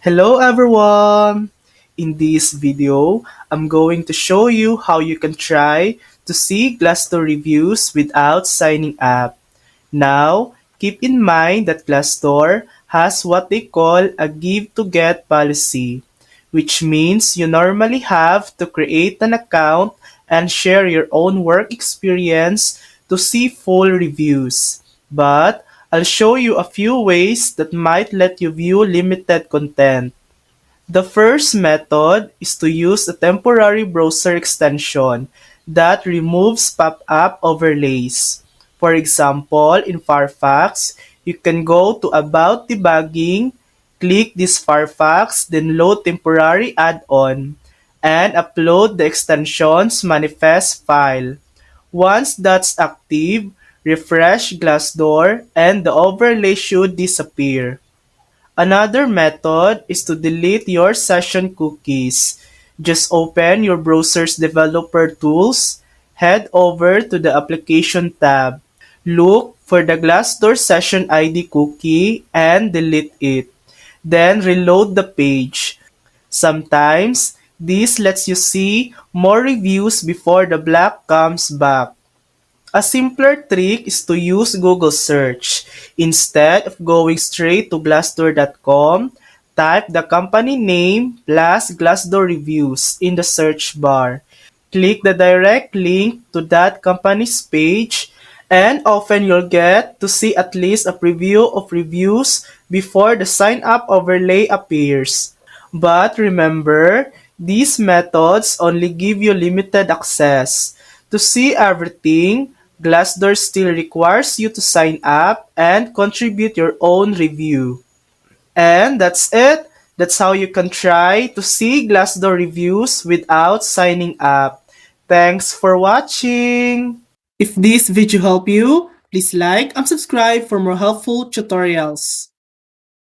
Hello everyone! In this video, I'm going to show you how you can try to see Glassdoor reviews without signing up. Now, keep in mind that Glassdoor has what they call a give to get policy, which means you normally have to create an account and share your own work experience to see full reviews. But I'll show you a few ways that might let you view limited content. The first method is to use a temporary browser extension that removes pop-up overlays. For example, in Firefox, you can go to About Debugging, click this Firefox, then load temporary add-on, and upload the extension's manifest file. Once that's active, refresh Glassdoor and the overlay should disappear. Another method is to delete your session cookies. Just open your browser's developer tools, head over to the application tab, look for the Glassdoor session ID cookie and delete it. Then reload the page. Sometimes, this lets you see more reviews before the black comes back. A simpler trick is to use Google Search. Instead of going straight to Glassdoor.com, type the company name plus Glassdoor reviews in the search bar. Click the direct link to that company's page, and often you'll get to see at least a preview of reviews before the sign up overlay appears. But remember, these methods only give you limited access. To see everything, Glassdoor still requires you to sign up and contribute your own review. And that's it. That's how you can try to see Glassdoor reviews without signing up. Thanks for watching! If this video helped you, please like and subscribe for more helpful tutorials.